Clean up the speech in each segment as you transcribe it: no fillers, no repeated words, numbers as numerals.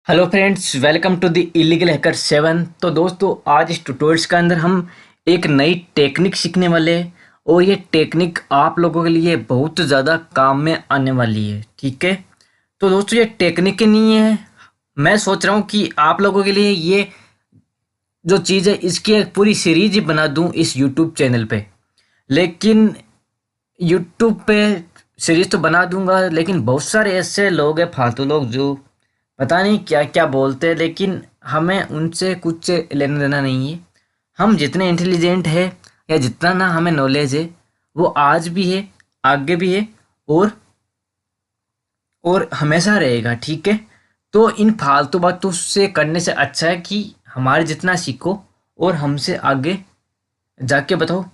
Hello friends, welcome to the illegal hacker 7। तो दोस्तों, आज इस ट्यूटोरियल्स के अंदर हम एक नई टेक्निक सीखने वाले हैं और ये टेक्निक आप लोगों के लिए बहुत ज़्यादा काम में आने वाली है। ठीक है, तो दोस्तों ये टेक्निक ही नहीं है। मैं सोच रहा हूँ कि आप लोगों के लिए ये जो चीज़ है इसकी एक पूरी सीरीज ही बना दूँ इस यूट्यूब चैनल पे। लेकिन यूट्यूब पे सीरीज तो बना दूंगा, लेकिन बहुत सारे ऐसे लोग हैं, फालतू लोग, जो पता नहीं क्या क्या बोलते हैं, लेकिन हमें उनसे कुछ लेना देना नहीं है। हम जितने इंटेलिजेंट है या जितना ना हमें नॉलेज है, वो आज भी है, आगे भी है और हमेशा रहेगा। ठीक है, तो इन फालतू बातों से करने से अच्छा है कि हमारे जितना सीखो और हमसे आगे जाके बताओ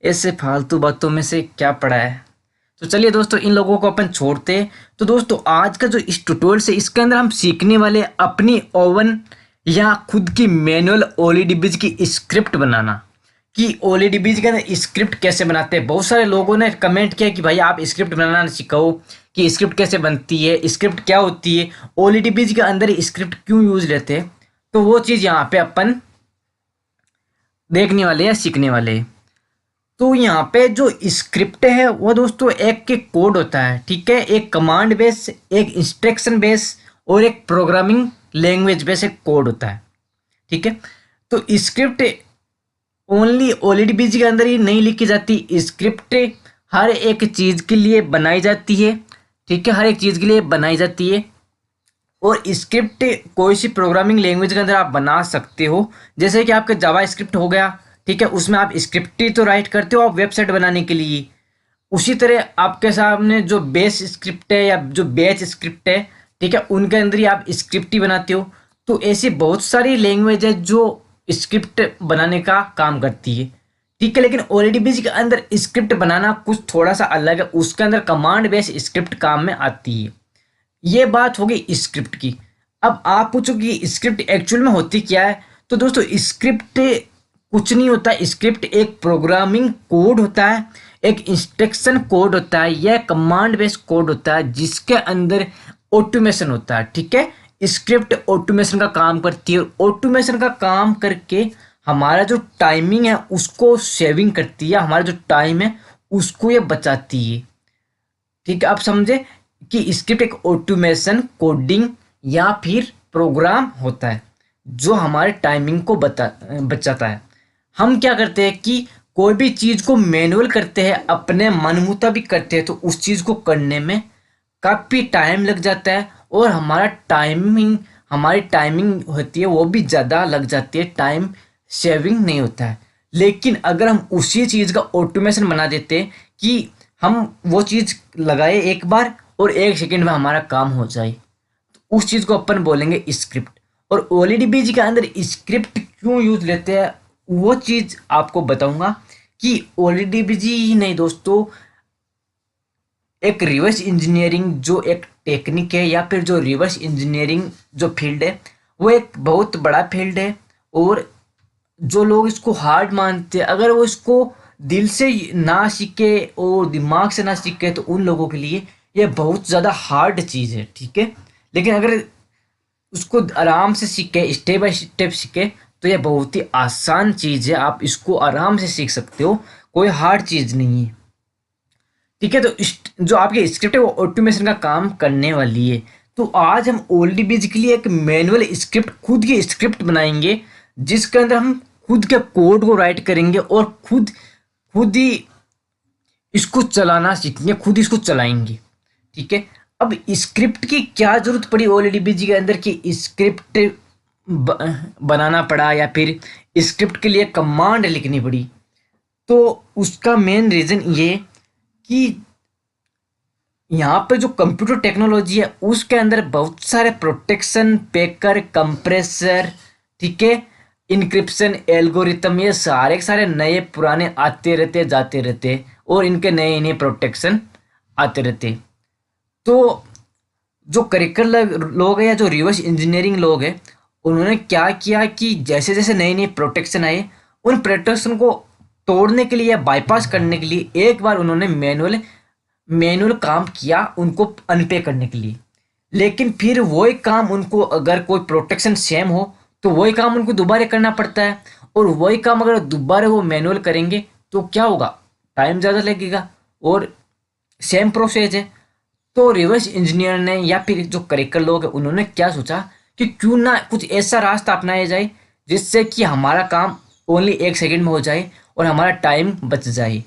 ऐसे फालतू बातों में से क्या पड़ा है। तो चलिए दोस्तों, इन लोगों को अपन छोड़ते हैं। तो दोस्तों, आज का जो इस ट्यूटोरियल है इसके अंदर हम सीखने वाले अपनी ओवन या खुद की मैनुअल ओलीडीबीज की स्क्रिप्ट बनाना। कि ओलीडीबीज के अंदर स्क्रिप्ट कैसे बनाते हैं। बहुत सारे लोगों ने कमेंट किया कि भाई आप स्क्रिप्ट बनाना सिखाओ, कि स्क्रिप्ट कैसे बनती है, स्क्रिप्ट क्या होती है, ओलीडीबीज के अंदर स्क्रिप्ट क्यों यूज लेते हैं। तो वो चीज़ यहाँ पे अपन देखने वाले या सीखने वाले हैं। तो यहाँ पे जो स्क्रिप्ट है वो दोस्तों एक के कोड होता है। ठीक है, एक कमांड बेस, एक इंस्ट्रक्शन बेस और एक प्रोग्रामिंग लैंग्वेज बेस एक कोड होता है। ठीक है, तो स्क्रिप्ट ओनली ओलीडीबीजी के अंदर ही नहीं लिखी जाती। स्क्रिप्ट हर एक चीज़ के लिए बनाई जाती है। ठीक है, हर एक चीज़ के लिए बनाई जाती है। और स्क्रिप्ट कोई सी प्रोग्रामिंग लैंग्वेज के अंदर आप बना सकते हो, जैसे कि आपका जावा स्क्रिप्ट हो गया। ठीक है, उसमें आप स्क्रिप्ट ही तो राइट करते हो आप वेबसाइट बनाने के लिए। उसी तरह आपके सामने जो बेस स्क्रिप्ट है या जो बैच स्क्रिप्ट है, ठीक है, उनके अंदर ही आप स्क्रिप्ट ही बनाते हो। तो ऐसी बहुत सारी लैंग्वेज है जो स्क्रिप्ट बनाने का काम करती है। ठीक है, लेकिन ओलीडीबीजी के अंदर स्क्रिप्ट बनाना कुछ थोड़ा सा अलग है। उसके अंदर कमांड बेस स्क्रिप्ट काम में आती है। ये बात होगी स्क्रिप्ट की। अब आप पूछो कि स्क्रिप्ट एक्चुअल में होती क्या है। तो दोस्तों, स्क्रिप्ट कुछ नहीं होता। स्क्रिप्ट एक प्रोग्रामिंग कोड होता है, एक इंस्ट्रक्शन कोड होता है, यह कमांड बेस्ड कोड होता है जिसके अंदर ऑटोमेशन होता है। ठीक है, स्क्रिप्ट ऑटोमेशन का काम करती है और ऑटोमेशन का काम करके हमारा जो टाइमिंग है उसको सेविंग करती है। हमारा जो टाइम है उसको ये बचाती है। ठीक है, आप समझे कि स्क्रिप्ट एक ऑटोमेशन कोडिंग या फिर प्रोग्राम होता है जो हमारे टाइमिंग को बचाता है। हम क्या करते हैं कि कोई भी चीज़ को मैनुअल करते हैं, अपने मन मुताबिक करते हैं, तो उस चीज़ को करने में काफ़ी टाइम लग जाता है और हमारी टाइमिंग होती है वो भी ज़्यादा लग जाती है, टाइम सेविंग नहीं होता है। लेकिन अगर हम उसी चीज़ का ऑटोमेशन बना देते हैं कि हम वो चीज़ लगाए एक बार और 1 सेकंड में हमारा काम हो जाए, तो उस चीज़ को अपन बोलेंगे स्क्रिप्ट। और ओलीडीबीजी के अंदर स्क्रिप्ट क्यों यूज लेते हैं वो चीज़ आपको बताऊंगा। कि ओलीडीबीजी ही नहीं दोस्तों, एक रिवर्स इंजीनियरिंग जो एक टेक्निक है या फिर जो रिवर्स इंजीनियरिंग जो फील्ड है वो एक बहुत बड़ा फील्ड है। और जो लोग इसको हार्ड मानते हैं, अगर वो इसको दिल से ना सीखे और दिमाग से ना सीखे, तो उन लोगों के लिए ये बहुत ज़्यादा हार्ड चीज़ है। ठीक है, लेकिन अगर उसको आराम से सीखे, स्टेप बाय स्टेप सीखे, तो ये बहुत ही आसान चीज़ है। आप इसको आराम से सीख सकते हो, कोई हार्ड चीज़ नहीं है। ठीक है, तो जो आपकी स्क्रिप्ट है वो ऑटोमेशन का काम करने वाली है। तो आज हम ओल्डीबीज के लिए एक मैनुअल स्क्रिप्ट, खुद की स्क्रिप्ट बनाएंगे जिसके अंदर हम खुद के कोड को राइट करेंगे और खुद खुद ही इसको चलाना सीखेंगे, खुद इसको चलाएंगे। ठीक है, अब स्क्रिप्ट की क्या जरूरत पड़ी ओल्डीबीजी के अंदर कि स्क्रिप्ट बनाना पड़ा या फिर स्क्रिप्ट के लिए कमांड लिखनी पड़ी। तो उसका मेन रीज़न ये कि यहाँ पे जो कंप्यूटर टेक्नोलॉजी है उसके अंदर बहुत सारे प्रोटेक्शन, पैकर, कंप्रेसर, ठीक है, इनक्रिप्शन एल्गोरिथम, ये सारे के सारे नए पुराने आते रहते जाते रहते और इनके नए नए प्रोटेक्शन आते रहते। तो जो करिकुलर लोग हैं या जो रिवर्स इंजीनियरिंग लोग हैं, उन्होंने क्या किया कि जैसे जैसे नए नए प्रोटेक्शन आए, उन प्रोटेक्शन को तोड़ने के लिए या बाईपास करने के लिए एक बार उन्होंने मैनुअल मैनुअल काम किया उनको अनपे करने के लिए। लेकिन फिर वही काम उनको, अगर कोई प्रोटेक्शन सेम हो तो वही काम उनको दोबारा करना पड़ता है, और वही काम अगर दोबारा वो मैनुअल करेंगे तो क्या होगा, टाइम ज़्यादा लगेगा और सेम प्रोसेस है। तो रिवर्स इंजीनियर ने या फिर जो करिकुलर लोग हैं उन्होंने क्या सोचा कि क्यों ना कुछ ऐसा रास्ता अपनाया जाए जिससे कि हमारा काम ओनली 1 सेकंड में हो जाए और हमारा टाइम बच जाए।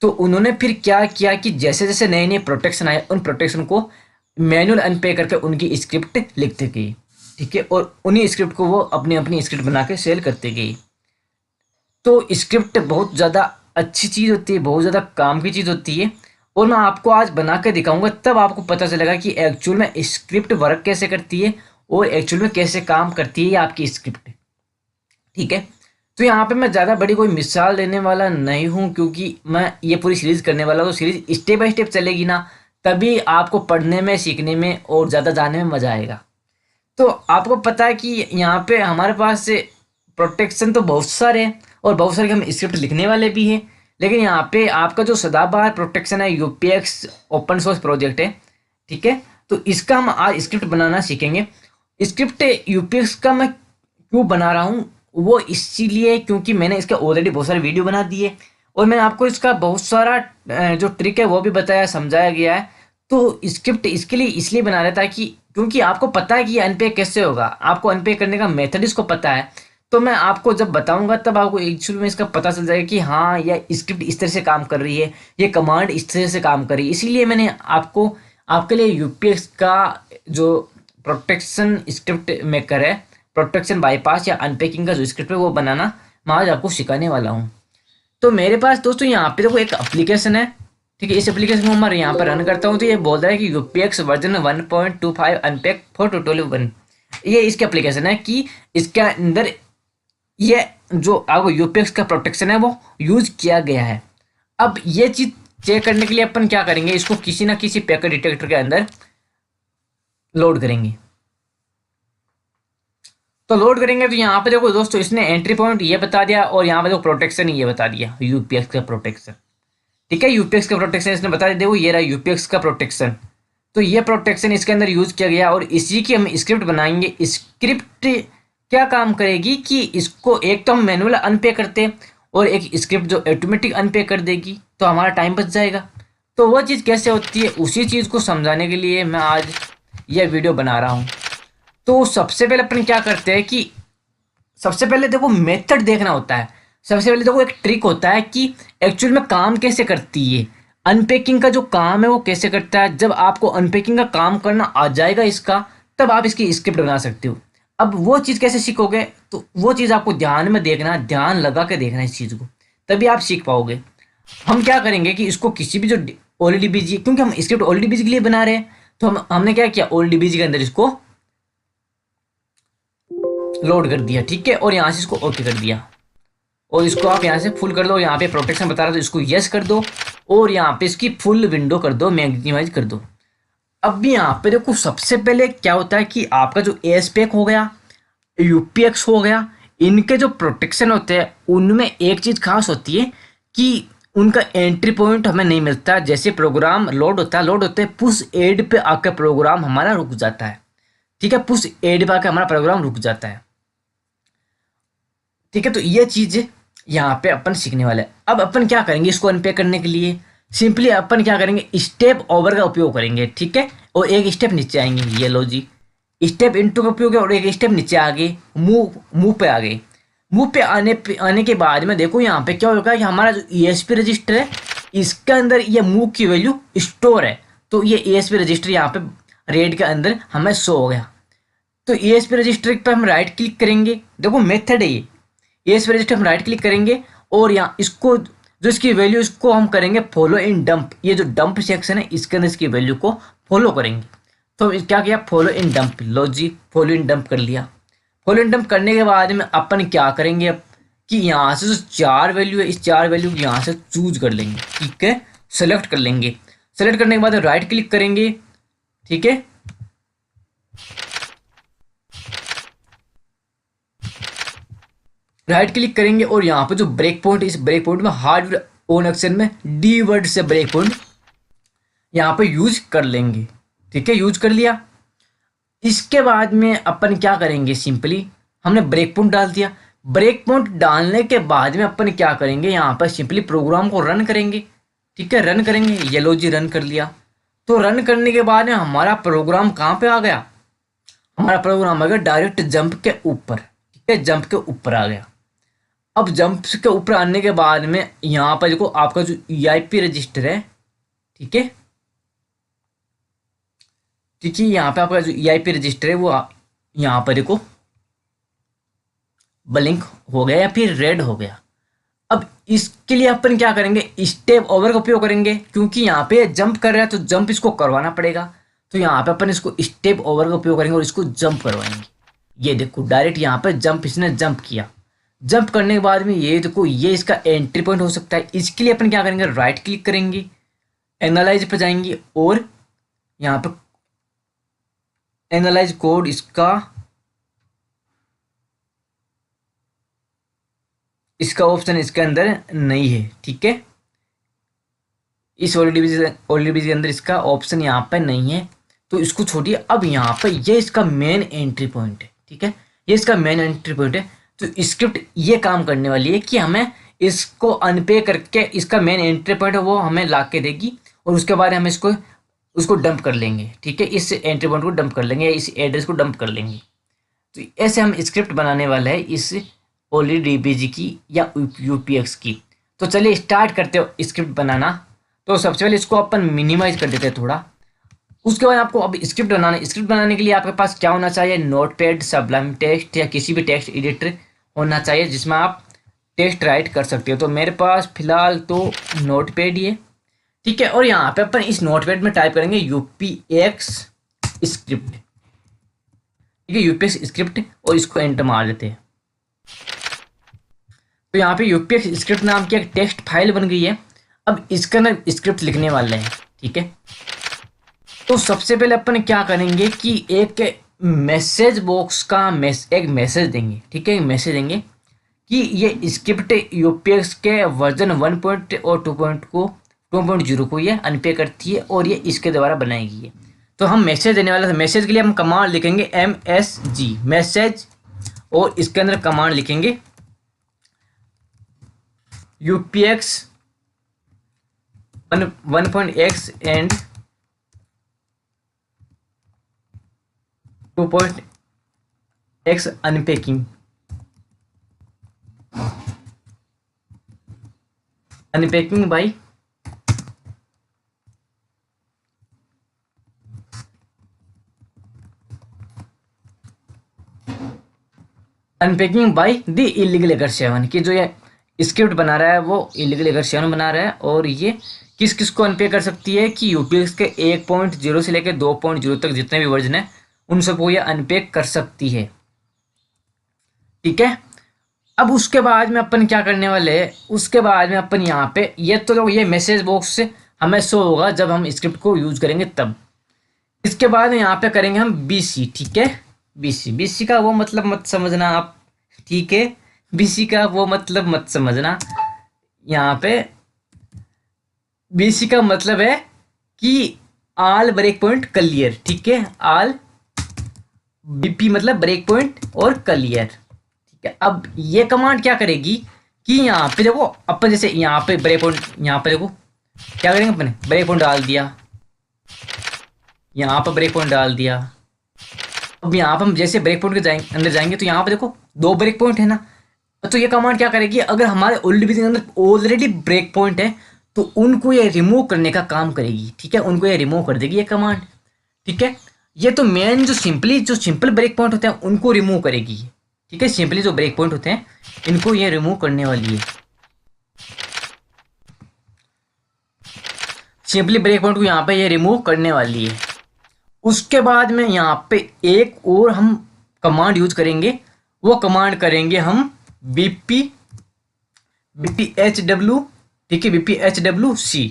तो उन्होंने फिर क्या किया कि जैसे जैसे नए नए प्रोटेक्शन आए उन प्रोटेक्शन को मैनुअल अनपैक करके उनकी स्क्रिप्ट लिखते गए, ठीक है, और उन्हीं स्क्रिप्ट को वो अपनी अपनी स्क्रिप्ट बना के सेल करते गए। तो स्क्रिप्ट बहुत ज़्यादा अच्छी चीज़ होती है, बहुत ज़्यादा काम की चीज़ होती है, और मैं आपको आज बना के दिखाऊंगा, तब आपको पता चलेगा कि एक्चुअल में स्क्रिप्ट वर्क कैसे करती है और एक्चुअल में कैसे काम करती है ये आपकी स्क्रिप्ट, ठीक है। तो यहाँ पे मैं ज़्यादा बड़ी कोई मिसाल देने वाला नहीं हूँ, क्योंकि मैं ये पूरी सीरीज़ करने वाला हूँ, तो सीरीज़ स्टेप बाय स्टेप चलेगी ना, तभी आपको पढ़ने में, सीखने में और ज़्यादा जानने में मज़ा आएगा। तो आपको पता है कि यहाँ पे हमारे पास से प्रोटेक्शन तो बहुत सारे हैं और बहुत सारे हम स्क्रिप्ट लिखने वाले भी हैं, लेकिन यहाँ पे आपका जो सदाबहार प्रोटेक्शन है यूपीएक्स ओपन सोर्स प्रोजेक्ट है, ठीक है। तो इसका हम आज स्क्रिप्ट बनाना सीखेंगे। स्क्रिप्ट यूपीएक्स का मैं क्यों बना रहा हूँ वो इसीलिए क्योंकि मैंने इसके ऑलरेडी बहुत सारे वीडियो बना दिए और मैंने आपको इसका बहुत सारा जो ट्रिक है वो भी बताया, समझाया गया है। तो स्क्रिप्ट इसके लिए इसलिए बना रहा था कि क्योंकि आपको पता है कि ये अनपैक कैसे होगा, आपको अनपैक करने का मेथड इसको पता है। तो मैं आपको जब बताऊंगा तब आपको एक्चुअल में इसका पता चल जाएगा कि हाँ ये स्क्रिप्ट इस तरह से काम कर रही है, ये कमांड इस तरह से काम कर रही है। इसीलिए मैंने आपको आपके लिए यूपीएक्स का जो प्रोटेक्शन स्क्रिप्ट मेकर है, प्रोटेक्शन बाईपास या अनपैकिंग का जो स्क्रिप्ट है वो बनाना मैं आज आपको सिखाने वाला हूँ। तो मेरे पास दोस्तों यहाँ पे देखो एक एप्लीकेशन है, ठीक है। इस एप्लीकेशन को मैं यहाँ पर रन करता हूँ तो ये बोल रहा है कि यूपीएक्स वर्जन 1.25 अनपैक फॉर ट्यूटोरियल 1। ये इसकी एप्लीकेशन है कि इसके अंदर ये जो आपको यूपीएक्स का प्रोटेक्शन है वो यूज किया गया है। अब ये चीज चेक करने के लिए अपन क्या करेंगे, इसको किसी ना किसी पैकेट डिटेक्टर के अंदर लोड करेंगे। तो लोड करेंगे तो यहाँ पे देखो दोस्तों इसने एंट्री पॉइंट ये बता दिया और यहाँ पे देखो प्रोटेक्शन ये बता दिया, यूपीएक्स का प्रोटेक्शन, ठीक है। यूपीएक्स का प्रोटेक्शन इसने बता दिया, देखो ये रहा यूपीएक्स का प्रोटेक्शन। तो ये प्रोटेक्शन इसके अंदर यूज किया गया और इसी की हम स्क्रिप्ट बनाएंगे। स्क्रिप्ट क्या काम करेगी कि इसको एक तो हम मैनुअल अनपैक करते हैं और एक स्क्रिप्ट जो ऑटोमेटिक अनपैक कर देगी, तो हमारा टाइम बच जाएगा। तो वो चीज़ कैसे होती है उसी चीज़ को समझाने के लिए मैं आज यह वीडियो बना रहा हूँ। तो सबसे पहले अपन क्या करते हैं कि सबसे पहले देखो मेथड देखना होता है। सबसे पहले देखो एक ट्रिक होता है कि एक्चुअल में काम कैसे करती है अनपैकिंग का जो काम है वो कैसे करता है। जब आपको अनपैकिंग का काम करना आ जाएगा इसका, तब आप इसकी स्क्रिप्ट बना सकते हो। अब वो चीज़ कैसे सीखोगे, तो वो चीज़ आपको ध्यान में देखना, ध्यान लगा के देखना इस चीज़ को, तभी आप सीख पाओगे। हम क्या करेंगे कि इसको किसी भी जो ओल्डीबीजी, क्योंकि हम स्क्रिप्ट ओल्डीबीजी के लिए बना रहे हैं, तो हमने क्या किया, ओल्डीबीजी के अंदर इसको लोड कर दिया, ठीक है, और यहाँ से इसको ओके कर दिया और इसको आप यहाँ से फुल कर दो। यहाँ पे प्रोटेक्शन बता रहा तो इसको यस कर दो और यहाँ पे इसकी फुल विंडो कर दो, मैक्सिमाइज कर दो। अब भी यहाँ पे देखो सबसे पहले क्या होता है कि आपका जो एएसपैक हो गया, यूपीएक्स हो गया, इनके जो प्रोटेक्शन होते हैं उनमें एक चीज़ खास होती है कि उनका एंट्री पॉइंट हमें नहीं मिलता। जैसे प्रोग्राम लोड होता है, लोड होते हैं पुश एड पे आकर प्रोग्राम हमारा रुक जाता है, ठीक है, पुश एड पे आकर हमारा प्रोग्राम रुक जाता है, ठीक है। तो ये चीज़ यहाँ पे अपन सीखने वाले हैं। अब अपन क्या करेंगे इसको अनपैक करने के लिए, सिंपली अपन क्या करेंगे, स्टेप ओवर का उपयोग करेंगे, ठीक है, और एक स्टेप नीचे आएंगे। ये लो जी, स्टेप इनटू का उपयोग है और एक स्टेप नीचे आ गए, मूव पे आ गए। मूव पे आने के बाद में देखो यहाँ पे क्या होगा कि हमारा जो ईएसपी रजिस्टर है इसके अंदर ये मूव की वैल्यू स्टोर है। तो ये ईएसपी रजिस्टर यहाँ पे रेड के अंदर हमें शो हो गया। तो ईएसपी रजिस्टर पे हम राइट क्लिक करेंगे, देखो मेथड है ये, इस रजिस्टर हम राइट क्लिक करेंगे और यहाँ इसको जो इसकी वैल्यू इसको हम करेंगे फॉलो इन डंप। ये जो डंप सेक्शन है इसके अंदर इसकी वैल्यू को फॉलो करेंगे। तो क्या किया, फॉलो इन डंप, लो जी फॉलो इन डंप कर लिया। फॉलो इन डंप करने के बाद में अपन क्या करेंगे अब कि यहाँ से जो 4 वैल्यू है इस 4 वैल्यू को यहाँ से चूज कर लेंगे, ठीक है, सेलेक्ट कर लेंगे। सेलेक्ट करने के बाद राइट क्लिक करेंगे, ठीक है, राइट क्लिक करेंगे और यहाँ पे जो ब्रेक पॉइंट, इस ब्रेक पॉइंट में हार्डवेयर ओन एक्शन में डी वर्ड से ब्रेक पॉइंट यहाँ पे यूज कर लेंगे, ठीक है, यूज कर लिया। इसके बाद में अपन क्या करेंगे, सिंपली हमने ब्रेक पॉइंट डाल दिया। ब्रेक पॉइंट डालने के बाद में अपन क्या करेंगे, यहाँ पर सिंपली प्रोग्राम को रन करेंगे। ठीक है, रन करेंगे, येलो जी रन कर लिया। तो रन करने के बाद में हमारा प्रोग्राम कहाँ पे आ गया, हमारा प्रोग्राम आ गया डायरेक्ट जंप के ऊपर। ठीक है, जंप के ऊपर आ गया। अब जंप के ऊपर आने के बाद में यहाँ पर देखो आपका जो ईआईपी रजिस्टर है, ठीक है, ठीक है, यहाँ पे आपका जो ईआईपी रजिस्टर है वो यहाँ पर देखो ब्लिंक हो गया या फिर रेड हो गया। अब इसके लिए अपन क्या करेंगे, स्टेप ओवर का उपयोग करेंगे, क्योंकि यहाँ पे जंप कर रहा है तो जंप इसको करवाना पड़ेगा। तो यहाँ पे अपन इसको स्टेप ओवर का उपयोग करेंगे और इसको जंप करवाएंगे। ये देखो डायरेक्ट यहाँ पे जंप, इसने जंप किया। जंप करने के बाद में ये देखो ये इसका एंट्री पॉइंट हो सकता है। इसके लिए अपन क्या करेंगे, राइट क्लिक करेंगे, एनालाइज पे जाएंगे और यहाँ पे एनालाइज कोड इसका ऑप्शन इसके अंदर नहीं है। ठीक है, इस ओल्ड के अंदर इसका ऑप्शन यहाँ पे नहीं है, तो इसको छोड़िए। अब यहाँ पे ये इसका मेन एंट्री पॉइंट है। ठीक है, ये इसका मेन एंट्री पॉइंट है। तो स्क्रिप्ट ये काम करने वाली है कि हमें इसको अनपे करके इसका मेन एंट्री पॉइंट है वो हमें ला के देगी और उसके बाद हम उसको डंप कर लेंगे। ठीक है, इस एंट्री पॉइंट को डंप कर लेंगे, इस एड्रेस को डंप कर लेंगे। तो ऐसे हम स्क्रिप्ट बनाने वाले हैं इस ओली डीबीजी की या यूपीएक्स की। तो चलिए स्टार्ट करते हो स्क्रिप्ट बनाना। तो सबसे पहले इसको अपन मिनिमाइज कर देते हैं थोड़ा। उसके बाद आपको अब स्क्रिप्ट बनाना, स्क्रिप्ट बनाने के लिए आपके पास क्या होना चाहिए, नोटपैड, सबलाइम टेक्स्ट या किसी भी टेक्स्ट एडिटर होना चाहिए जिसमें आप टेक्स्ट राइट कर सकते हो। तो मेरे पास फिलहाल तो नोटपैड ही है। ठीक है, और यहाँ पे अपन इस नोटपैड में टाइप करेंगे यूपीएक्स स्क्रिप्ट। ठीक है, यूपीएक्स स्क्रिप्ट और इसको एंटर मार देते हैं। तो यहाँ पे यूपीएक्स स्क्रिप्ट नाम की एक टेक्स्ट फाइल बन गई है। अब इसका ना स्क्रिप्ट लिखने वाले हैं। ठीक है, तो सबसे पहले अपन क्या करेंगे कि एक मैसेज बॉक्स का एक मैसेज देंगे। ठीक है, एक मैसेज देंगे कि ये स्क्रिप्ट यूपीएक्स के वर्जन 1 और 2.0 को ये अनपे करती है और ये इसके द्वारा बनाई गई है। तो हम मैसेज देने वाले, मैसेज के लिए हम कमांड लिखेंगे MSG मैसेज और इसके अंदर कमांड लिखेंगे UPX 1.x and 2.x unpacking by the illegal hacker 7 की जो ये स्क्रिप्ट बना रहा है वो इलीगल हैकर 7 बना रहा है। और ये किस किस को अनपे कर सकती है कि यूपीएक्स के 1.0 से लेकर 2.0 तक जितने भी वर्जन है उन सबको ये अनपैक कर सकती है। ठीक है, अब उसके बाद में अपन क्या करने वाले हैं, उसके बाद में अपन यहाँ पे ये मैसेज बॉक्स से हमें शो होगा जब हम स्क्रिप्ट को यूज करेंगे तब। इसके बाद यहाँ पे करेंगे हम BC। ठीक है, BC का वो मतलब मत समझना आप। ठीक है, BC का वो मतलब मत समझना। यहाँ पे BC का मतलब है कि ऑल ब्रेक पॉइंट क्लियर। ठीक है, ऑल BP मतलब ब्रेक पॉइंट और क्लियर। ठीक है, अब ये कमांड क्या करेगी कि यहाँ पे देखो अपन जैसे यहाँ पे ब्रेक पॉइंट, यहाँ पे देखो क्या करेंगे अपन, ब्रेक पॉइंट डाल दिया, यहाँ पर ब्रेक पॉइंट डाल दिया। अब यहाँ पर हम जैसे ब्रेक पॉइंट के अंदर जाएंगे तो यहाँ पे देखो 2 ब्रेक पॉइंट है ना। तो ये कमांड क्या करेगी, अगर हमारे ओल्ड डिवीजन के अंदर ऑलरेडी ब्रेक पॉइंट है तो उनको ये रिमूव करने का काम करेगी। ठीक है, उनको ये रिमूव कर देगी ये कमांड। ठीक है, ये तो मेन जो सिंपल ब्रेक पॉइंट होते हैं उनको रिमूव करेगी। ठीक है, सिंपली जो ब्रेक पॉइंट होते हैं इनको ये रिमूव करने वाली है। सिंपली ब्रेक पॉइंट को यहाँ पे ये रिमूव करने वाली है। उसके बाद में यहाँ पे एक और हम कमांड यूज करेंगे, वो कमांड करेंगे हम BPHW। ठीक है, BPHWC।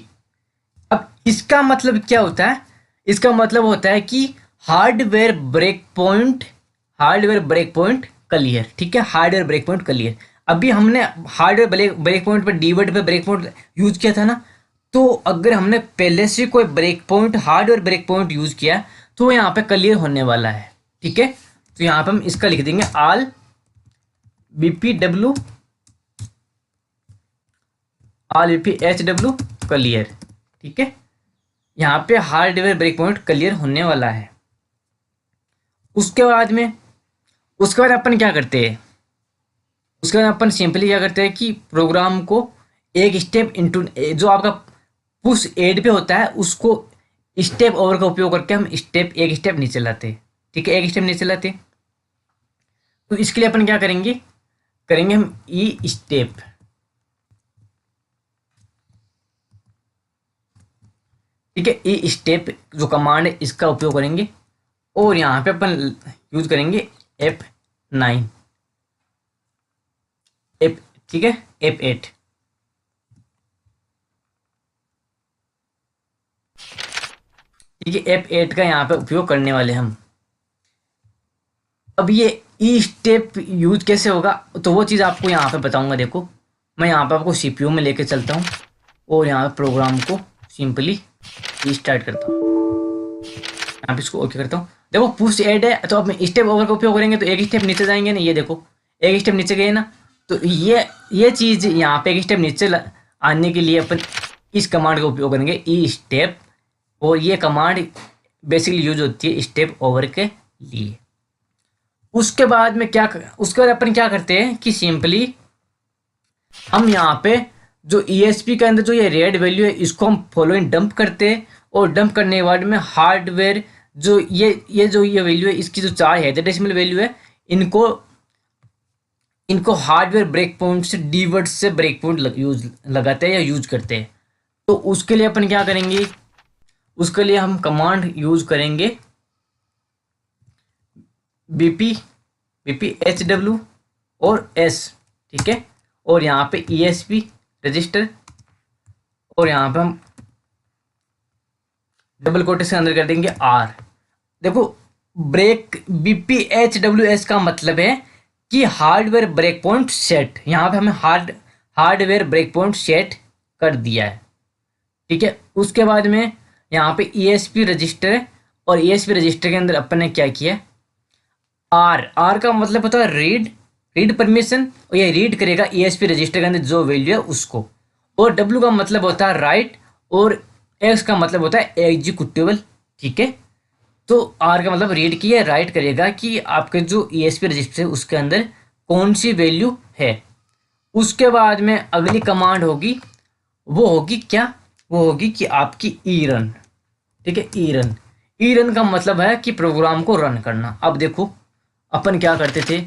अब इसका मतलब क्या होता है, इसका मतलब होता है कि हार्डवेयर ब्रेक पॉइंट क्लियर। ठीक है, हार्डवेयर ब्रेक पॉइंट क्लियर। अभी हमने हार्डवेयर ब्रेक पॉइंट पर डीवर्ड पे ब्रेक पॉइंट यूज किया था ना। तो अगर हमने पहले से कोई break point hardware break point use किया तो यहाँ पे क्लियर होने वाला है। ठीक है। तो यहाँ पे हम इसका लिख देंगे all BPW all BPHW clear. ठीक है, यहाँ पे हार्डवेयर ब्रेक पॉइंट क्लियर होने वाला है। उसके बाद अपन क्या करते हैं, उसके बाद अपन सिंपली क्या करते हैं कि प्रोग्राम को एक स्टेप इनटू, जो आपका पुश एड पे होता है उसको स्टेप ओवर का उपयोग करके हम एक स्टेप नीचे लाते हैं। ठीक है, एक स्टेप नीचे लाते हैं। तो इसके लिए अपन क्या करेंगे, करेंगे हम ई स्टेप। ठीक है, ई स्टेप जो कमांड है इसका उपयोग करेंगे और यहाँ पे अपन यूज करेंगे F9 F, ठीक है, F8। ठीक है, F8 का यहाँ पे उपयोग करने वाले हम। अब ये ई स्टेप यूज कैसे होगा तो वो चीज़ आपको यहाँ पे बताऊंगा। देखो, मैं यहाँ पे आपको CPU में लेके चलता हूँ और यहाँ पे प्रोग्राम को सिंपली स्टार्ट करता हूँ। यहाँ पे इसको ओके करता हूँ। देखो पुश ऐड है तो अब स्टेप ओवर का उपयोग करेंगे तो एक स्टेप नीचे जाएंगे ना, ये देखो एक स्टेप नीचे गए ना। तो ये चीज़ यहाँ पे एक स्टेप नीचे आने के लिए अपन इस कमांड का उपयोग करेंगे ई स्टेप, और ये कमांड बेसिकली यूज होती है स्टेप ओवर के लिए। उसके बाद अपन क्या करते हैं कि सिंपली हम यहाँ पे जो ESP के अंदर जो ये रेड वैल्यू है इसको हम फॉलोइंग डंप करते हैं, और डंप करने के बाद में हार्डवेयर जो ये वैल्यू है इसकी जो 4 हेक्साडेसिमल वैल्यू है इनको हार्डवेयर ब्रेक पॉइंट से डीवर्ड से ब्रेक पॉइंट लगाते हैं या यूज करते हैं। तो उसके लिए अपन क्या करेंगे, उसके लिए हम कमांड यूज करेंगे BPHW और S। ठीक है, और यहाँ पे ESP रजिस्टर, और यहाँ पे हम डबल कोटेशन के अंदर कर देंगे R। देखो ब्रेक BPHWS का मतलब है कि हार्डवेयर ब्रेक पॉइंट सेट। यहाँ पे हमें हार्डवेयर ब्रेक पॉइंट सेट कर दिया है। ठीक है, उसके बाद में यहाँ पे ESP रजिस्टर है, और ESP रजिस्टर के अंदर अपन ने क्या किया, R का मतलब होता है रीड परमिशन, और ये रीड करेगा ESP रजिस्टर के अंदर जो वैल्यू है उसको। और W का मतलब होता है राइट, और X का मतलब होता है एग्जीक्यूटेबल। ठीक है, तो R का मतलब रीड किया, राइट करेगा कि आपके जो ESP रजिस्टर है उसके अंदर कौन सी वैल्यू है। उसके बाद में अगली कमांड होगी, वो होगी क्या, वो होगी कि आपकी ई रन। ठीक है, ई रन का मतलब है कि प्रोग्राम को रन करना। अब देखो अपन क्या करते थे,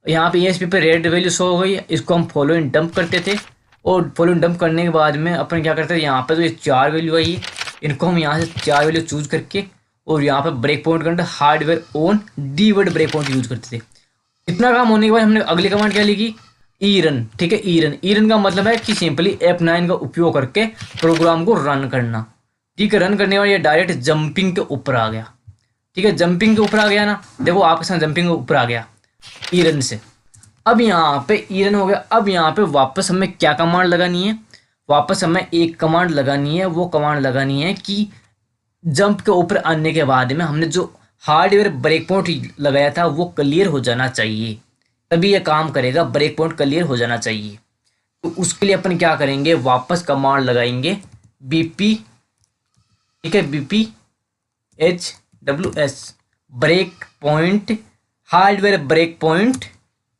यहाँ पे ESP पे रेड वैल्यू शो हो गई, इसको हम फॉलोइंग डंप करते थे, और फॉलोइंग डंप करने के बाद में अपन क्या करते थे, यहाँ पे तो ये 4 वैल्यू आई है, इनको हम यहाँ से 4 वैल्यू चूज करके और यहाँ पे ब्रेक पॉइंट के अंदर हार्डवेयर ओन डीवर्ड ब्रेक पॉइंट यूज करते थे। इतना काम होने के बाद हमने अगली कमांड क्या लिखी, ई रन। ठीक है, ई रन का मतलब है कि सिंपली F9 का उपयोग करके प्रोग्राम को रन करना। ठीक है, रन करने के बाद ये डायरेक्ट जंपिंग के ऊपर आ गया। ठीक है, जंपिंग के ऊपर आ गया ना, देखो आपके साथ जंपिंग के ऊपर आ गया ई रन से। अब यहाँ पे ई रन हो गया। अब यहाँ पे वापस हमें क्या कमांड लगानी है, वापस हमें एक कमांड लगानी है। वो कमांड लगानी है कि जंप के ऊपर आने के बाद में हमने जो हार्डवेयर ब्रेक पॉइंट लगाया था वो क्लियर हो जाना चाहिए, तभी ये काम करेगा। ब्रेक पॉइंट क्लियर हो जाना चाहिए। तो उसके लिए अपन क्या करेंगे, वापस कमांड लगाएंगे BP। ठीक है, BPHWS break point hardware break point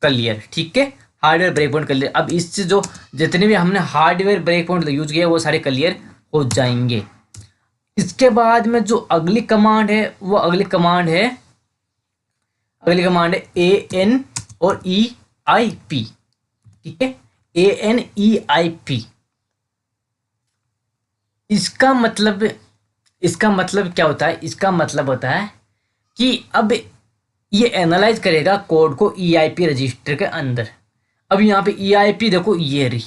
clear. ठीक है, हार्डवेयर ब्रेक पॉइंट क्लियर। अब इससे जो जितने भी हमने हार्डवेयर ब्रेक पॉइंट यूज किया वो सारे क्लियर हो जाएंगे। इसके बाद में जो अगली कमांड है वो अगली कमांड है AN और EIP। ठीक है, ANEIP। इसका मतलब क्या होता है, इसका मतलब होता है कि अब ये एनालाइज करेगा कोड को EIP रजिस्टर के अंदर। अब यहाँ पे EIP देखो, ये रही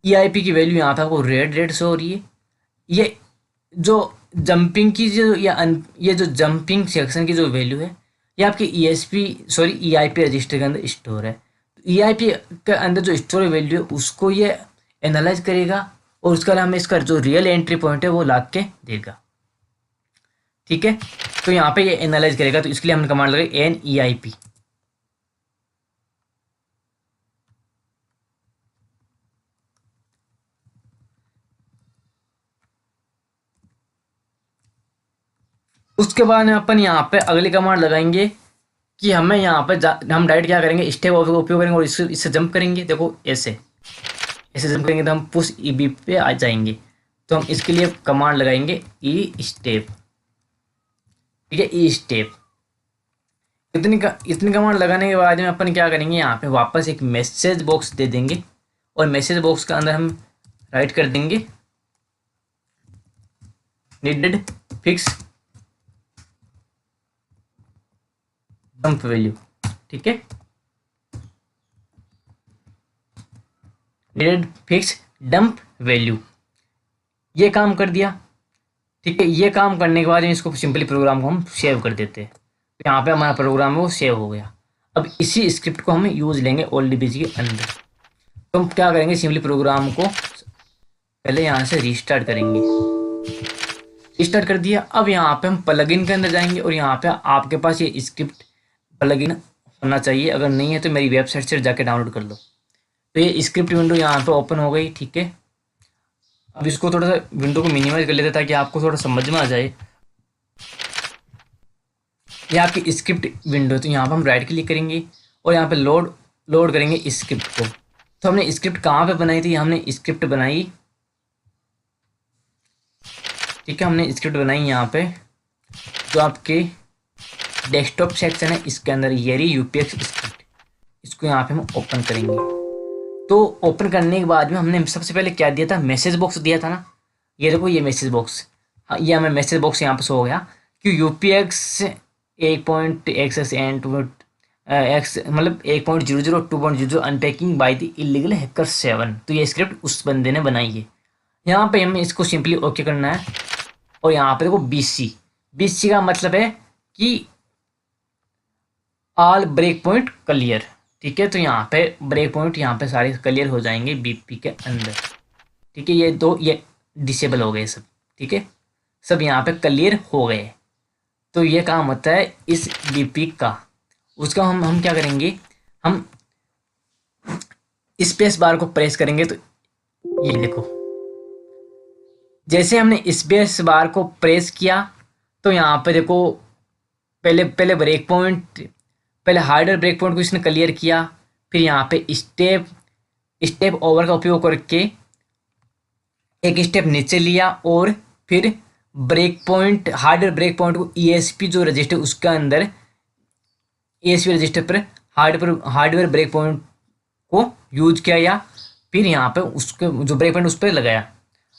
EIP की वैल्यू यहाँ पे आपको रेड शो हो रही है। ये जो जंपिंग की ये जो जंपिंग सेक्शन की जो वैल्यू है ये आपकी EIP रजिस्टर के अंदर स्टोर है। EIP के अंदर जो स्टोर वैल्यू है उसको ये एनालाइज करेगा, और उसके अलावा हमें इसका जो रियल एंट्री पॉइंट है वो ला के देगा। ठीक है। तो यहाँ पे ये एनालाइज करेगा, तो इसके लिए हमने कमांड लगाई NEIP। उसके बाद में अपन यहाँ पे अगली कमांड लगाएंगे कि हमें यहाँ पे हम डायरेक्ट क्या करेंगे, स्टेप का उपयोग करेंगे और इससे जंप करेंगे। देखो ऐसे ऐसे जंप करेंगे तो हम पुश EB पे आ जाएंगे। तो हम इसके लिए कमांड लगाएंगे ई स्टेप। ठीक है, ई स्टेप। इतनी कमांड लगाने के बाद में अपन क्या करेंगे, यहाँ पे वापस एक मैसेज बॉक्स दे देंगे और मैसेज बॉक्स के अंदर हम राइट कर देंगे नीडेड फिक्स डंप वैल्यू। ठीक है, नीडेड फिक्स डंप वैल्यू, ये काम कर दिया। ठीक है, ये काम करने के बाद इसको सिंपली प्रोग्राम को हम सेव कर देते हैं। तो यहाँ पे हमारा प्रोग्राम है वो सेव हो गया। अब इसी स्क्रिप्ट को हम यूज लेंगे OLDBG के अंदर। तो हम क्या करेंगे, सिंपली प्रोग्राम को पहले यहाँ से रीस्टार्ट करेंगे। रीस्टार्ट कर दिया। अब यहाँ पे हम प्लगइन के अंदर जाएंगे और यहाँ पे आपके पास ये स्क्रिप्ट प्लगइन होना चाहिए, अगर नहीं है तो मेरी वेबसाइट से जाके डाउनलोड कर लो। तो ये स्क्रिप्ट विंडो यहाँ पे ओपन हो गई। ठीक है, अब इसको थोड़ा सा विंडो को मिनिमाइज कर लेते हैं ताकि आपको थोड़ा समझ में आ जाए। ये आपकी स्क्रिप्ट विंडो, तो यहाँ पर हम राइट क्लिक करेंगे और यहाँ पे लोड करेंगे स्क्रिप्ट को। तो हमने स्क्रिप्ट कहाँ पे बनाई थी, हमने स्क्रिप्ट बनाई, ठीक है, हमने स्क्रिप्ट बनाई यहाँ पे जो आपके डेस्कटॉप सेक्शन है इसके अंदर, ये रही UPX स्क्रिप्ट। इसको यहाँ पे हम ओपन करेंगे। तो ओपन करने के बाद में हमने सबसे पहले क्या दिया था, मैसेज बॉक्स दिया था ना। ये देखो ये मैसेज बॉक्स, ये हमें मैसेज बॉक्स यहाँ पे शो हो गया कि UPX 1.xx एंड x मतलब 1.00 2.00 unpacking by the illegal hacker 7। तो ये स्क्रिप्ट उस बंदे ने बनाई है। यहाँ पे हमें इसको सिंपली ओके करना है। और यहाँ पे देखो BC का मतलब है कि ऑल ब्रेक पॉइंट क्लियर। ठीक है, तो यहाँ पे ब्रेक पॉइंट यहाँ पे सारे क्लियर हो जाएंगे BP के अंदर। ठीक है, ये डिसेबल हो गए सब। ठीक है, सब यहाँ पे क्लियर हो गए। तो ये काम होता है इस BP का। उसका हम क्या करेंगे, हम स्पेस बार को प्रेस करेंगे। तो ये देखो जैसे हमने स्पेस बार को प्रेस किया तो यहाँ पे देखो पहले ब्रेक पॉइंट, पहले हार्डर ब्रेक पॉइंट को इसने क्लियर किया। फिर यहाँ पे स्टेप ओवर का उपयोग करके एक स्टेप नीचे लिया और फिर break point, harder break point को ESP जो रजिस्टर उसके अंदर ESP रजिस्टर पर हार्डवेयर ब्रेक पॉइंट को यूज किया या फिर यहाँ पे उसके जो ब्रेक पॉइंट उस पर लगाया।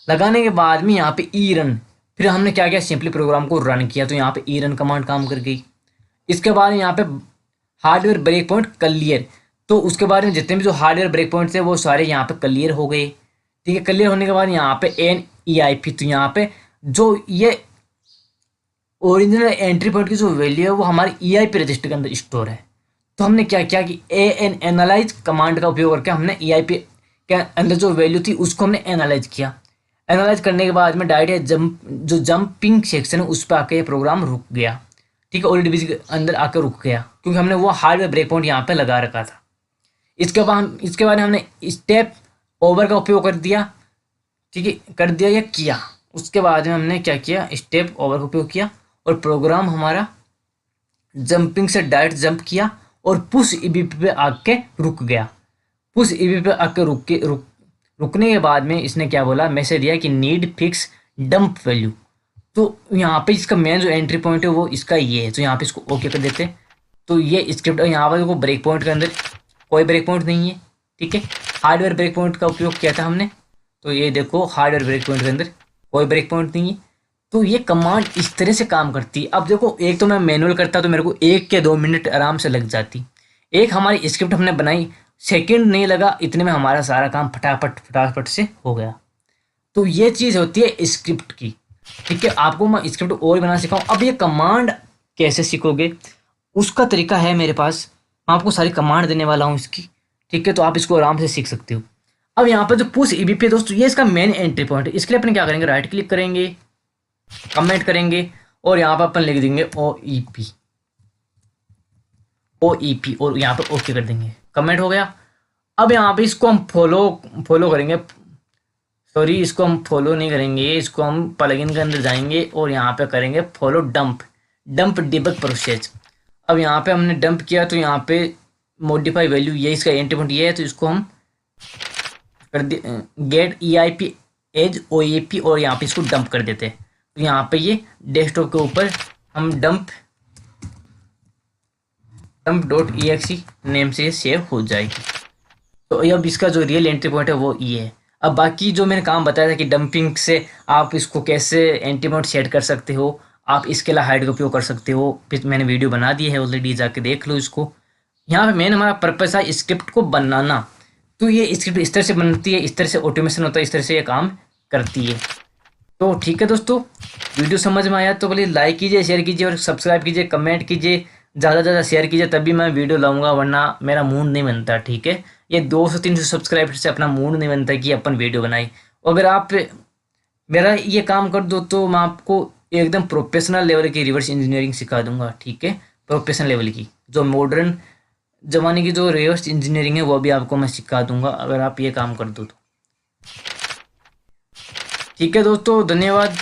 लगाने के बाद में यहाँ पे ई रन, फिर हमने क्या किया, सिंपली प्रोग्राम को रन किया। तो यहाँ पे ई रन कमांड काम कर गई। इसके बाद यहाँ पे हार्डवेयर ब्रेक पॉइंट क्लियर, तो उसके बाद में जितने भी जो हार्डवेयर ब्रेक पॉइंट थे वो सारे यहाँ पे क्लियर हो गए। ठीक है, क्लियर होने के बाद यहाँ पे NEIP, तो यहाँ पे जो ये ओरिजिनल एंट्री पॉइंट की जो वैल्यू है वो हमारे EIP रजिस्टर के अंदर स्टोर है। तो हमने क्या किया कि एनालाइज कमांड का उपयोग करके हमने EIP के अंदर जो वैल्यू थी उसको हमने एनालाइज किया। एनालाइज करने के बाद में डायरेक्ट जो जंपिंग सेक्शन है उस पर आके ये प्रोग्राम रुक गया। ठीक है, OLDBG के अंदर आकर रुक गया क्योंकि हमने वो हार्डवेयर ब्रेक पॉइंट यहाँ पे लगा रखा था। इसके बाद हमने स्टेप ओवर का उपयोग कर दिया। ठीक है, कर दिया या किया। उसके बाद में हमने क्या किया, स्टेप ओवर का उपयोग किया और प्रोग्राम हमारा जंपिंग से डायरेक्ट जंप किया और पुश EB पे आके रुक गया। पुश EB पे आके रुकने के बाद में इसने क्या बोला, मैसेज दिया कि नीड फिक्स डंप वैल्यू। तो यहाँ पे इसका मेन जो एंट्री पॉइंट है वो इसका ये है। तो यहाँ पे इसको ओके कर देते। तो ये स्क्रिप्ट, यहाँ पर देखो ब्रेक पॉइंट के अंदर कोई ब्रेक पॉइंट नहीं है। ठीक है, हार्डवेयर ब्रेक पॉइंट का उपयोग किया था हमने। तो ये देखो हार्डवेयर ब्रेक पॉइंट के अंदर कोई ब्रेक पॉइंट नहीं है। तो ये कमांड इस तरह से काम करती है। अब देखो एक तो मैं मैनुअल करता तो मेरे को 1 के 2 मिनट आराम से लग जाती। एक हमारी स्क्रिप्ट हमने बनाई, सेकंड नहीं लगा, इतने में हमारा सारा काम फटाफट से हो गया। तो ये चीज़ होती है स्क्रिप्ट की। ठीक है, आपको मैं स्क्रिप्ट और बना सिखाऊं। अब ये कमांड कैसे सीखोगे उसका तरीका है मेरे पास, मैं आपको सारी कमांड देने वाला हूँ इसकी। ठीक है, तो आप इसको आराम से सीख सकते हो। अब यहाँ पर जो पुश EB पे दोस्तों ये इसका मेन एंट्री पॉइंट है। इसके लिए अपन क्या करेंगे, राइट क्लिक करेंगे, कमेंट करेंगे और यहाँ पर अपन लिख देंगे OEP और यहाँ पे ओके कर देंगे, कमेंट हो गया। अब यहाँ पे इसको हम फॉलो करेंगे, सॉरी इसको हम फॉलो नहीं करेंगे, इसको हम प्लगइन के अंदर जाएंगे और यहाँ पे करेंगे फॉलो डंप डिबग प्रोसेस। अब यहाँ पे हमने डंप किया तो यहाँ पे मॉडिफाई वैल्यू ये इसका एंट्री पॉइंट ये है, तो इसको हम कर दे गेट EIP एज OEP और यहाँ पे इसको डंप कर देते हैं। तो यहाँ पे ये डेस्कटॉप के ऊपर हम dump.exe नेम से सेव हो जाएगी। तो अब इसका जो रियल एंट्री पॉइंट है वो ये है। अब बाकी जो मैंने काम बताया था कि डंपिंग से आप इसको कैसे एंट्री पॉइंट सेट कर सकते हो, आप इसके लिए हाइड का उपयोग कर सकते हो, फिर मैंने वीडियो बना दी है ऑलरेडी, जाके देख लो इसको। यहाँ पे मेन हमारा पर्पस है स्क्रिप्ट को बनाना। तो ये स्क्रिप्ट इस तरह से बनती है, इस तरह से ऑटोमेशन होता है, इस तरह से ये काम करती है। तो ठीक है दोस्तों, वीडियो समझ में आया तो प्लीज़ लाइक कीजिए, शेयर कीजिए और सब्सक्राइब कीजिए, कमेंट कीजिए, ज़्यादा से ज़्यादा शेयर कीजिए, तभी मैं वीडियो लाऊंगा, वरना मेरा मूड नहीं बनता। ठीक है, ये 200-300 सब्सक्राइबर से अपना मूड नहीं बनता कि अपन वीडियो बनाई। अगर आप मेरा ये काम कर दो तो मैं आपको एकदम प्रोफेशनल लेवल की रिवर्स इंजीनियरिंग सिखा दूंगा। ठीक है, प्रोफेशनल लेवल की, जो मॉडर्न ज़माने की जो रिवर्स इंजीनियरिंग है वो भी आपको मैं सिखा दूंगा, अगर आप ये काम कर दो तो। ठीक है दोस्तों, धन्यवाद।